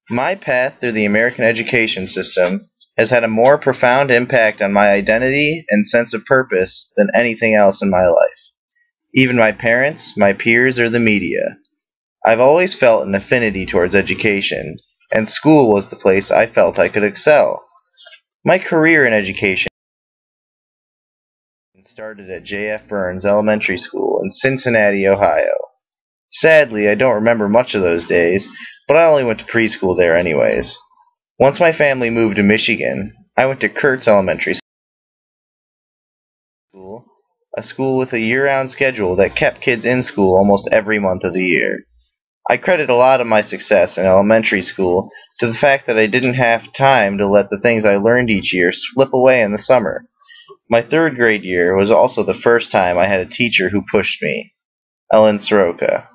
My path through the American education system has had a more profound impact on my identity and sense of purpose than anything else in my life. Even my parents, my peers, or the media. I've always felt an affinity towards education, and school was the place I felt I could excel. My career in education started at J.F. Burns Elementary School in Cincinnati, Ohio. Sadly, I don't remember much of those days, but I only went to preschool there anyways. Once my family moved to Michigan, I went to Kurtz Elementary School, a school with a year-round schedule that kept kids in school almost every month of the year. I credit a lot of my success in elementary school to the fact that I didn't have time to let the things I learned each year slip away in the summer. My third grade year was also the first time I had a teacher who pushed me, Ellen Soroka.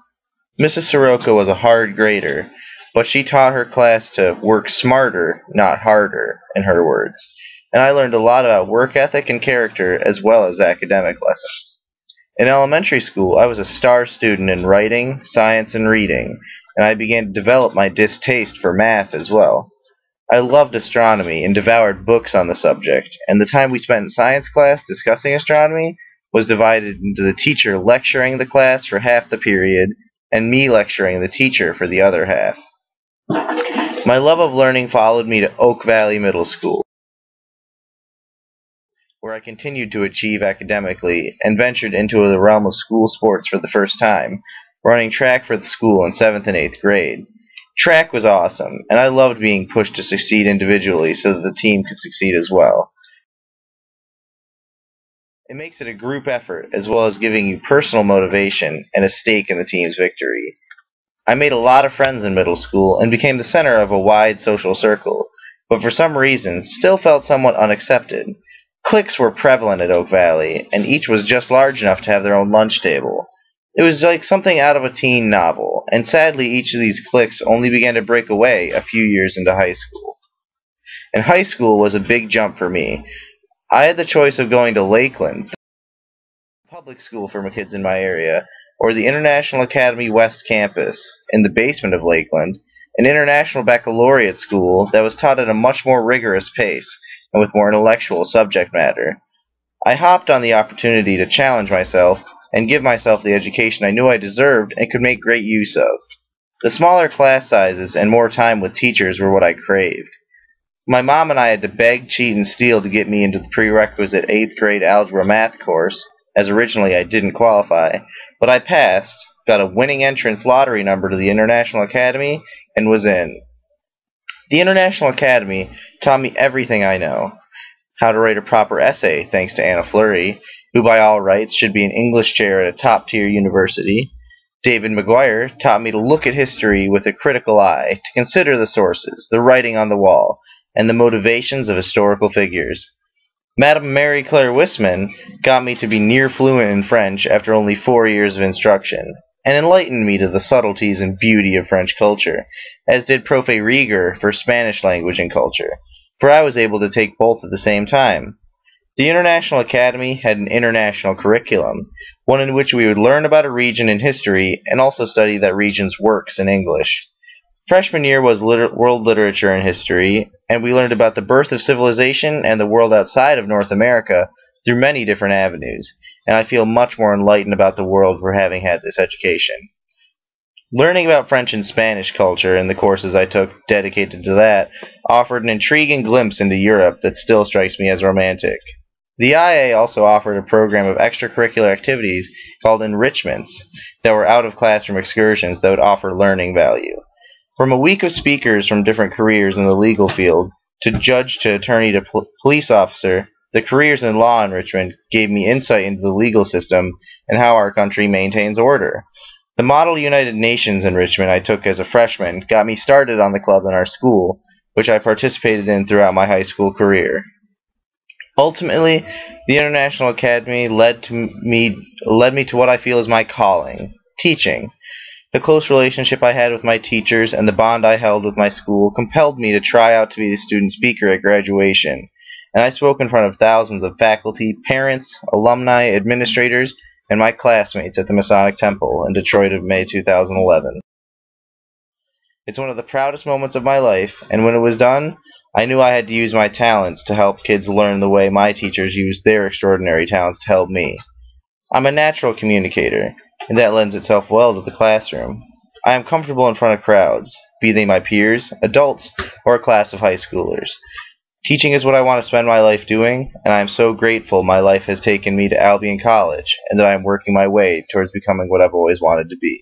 Mrs. Soroka was a hard grader, but she taught her class to work smarter, not harder, in her words, and I learned a lot about work ethic and character as well as academic lessons. In elementary school, I was a star student in writing, science, and reading, and I began to develop my distaste for math as well. I loved astronomy and devoured books on the subject, and the time we spent in science class discussing astronomy was divided into the teacher lecturing the class for half the period and me lecturing the teacher for the other half. My love of learning followed me to Oak Valley Middle School, where I continued to achieve academically and ventured into the realm of school sports for the first time, running track for the school in 7th and 8th grade. Track was awesome, and I loved being pushed to succeed individually so that the team could succeed as well. It makes it a group effort, as well as giving you personal motivation and a stake in the team's victory. I made a lot of friends in middle school and became the center of a wide social circle, but for some reason still felt somewhat unaccepted. Cliques were prevalent at Oak Valley, and each was just large enough to have their own lunch table. It was like something out of a teen novel, and sadly each of these cliques only began to break away a few years into high school. And high school was a big jump for me. I had the choice of going to Lakeland, a public school for kids in my area, or the International Academy West campus, in the basement of Lakeland, an international baccalaureate school that was taught at a much more rigorous pace and with more intellectual subject matter. I hopped on the opportunity to challenge myself and give myself the education I knew I deserved and could make great use of. The smaller class sizes and more time with teachers were what I craved. My mom and I had to beg, cheat, and steal to get me into the prerequisite 8th grade algebra math course, as originally I didn't qualify, but I passed, got a winning entrance lottery number to the International Academy, and was in. The International Academy taught me everything I know. How to write a proper essay, thanks to Anna Fleury, who by all rights should be an English chair at a top-tier university. David McGuire taught me to look at history with a critical eye, to consider the sources, the writing on the wall, and the motivations of historical figures. Madame Mary Claire Wissman got me to be near fluent in French after only 4 years of instruction, and enlightened me to the subtleties and beauty of French culture, as did Profe Rieger for Spanish language and culture, for I was able to take both at the same time. The International Academy had an international curriculum, one in which we would learn about a region in history and also study that region's works in English. Freshman year was world literature and history, and we learned about the birth of civilization and the world outside of North America through many different avenues, and I feel much more enlightened about the world for having had this education. Learning about French and Spanish culture in the courses I took dedicated to that offered an intriguing glimpse into Europe that still strikes me as romantic. The IA also offered a program of extracurricular activities called enrichments that were out-of-classroom excursions that would offer learning value. From a week of speakers from different careers in the legal field, to judge to attorney to police officer, the careers in law enrichment gave me insight into the legal system and how our country maintains order. The Model United Nations enrichment I took as a freshman got me started on the club in our school, which I participated in throughout my high school career. Ultimately, the International Academy led me to what I feel is my calling, teaching. The close relationship I had with my teachers and the bond I held with my school compelled me to try out to be the student speaker at graduation, and I spoke in front of thousands of faculty, parents, alumni, administrators, and my classmates at the Masonic Temple in Detroit of May 2011. It's one of the proudest moments of my life, and when it was done, I knew I had to use my talents to help kids learn the way my teachers used their extraordinary talents to help me. I'm a natural communicator, and that lends itself well to the classroom. I am comfortable in front of crowds, be they my peers, adults, or a class of high schoolers. Teaching is what I want to spend my life doing, and I am so grateful my life has taken me to Albion College, and that I am working my way towards becoming what I've always wanted to be.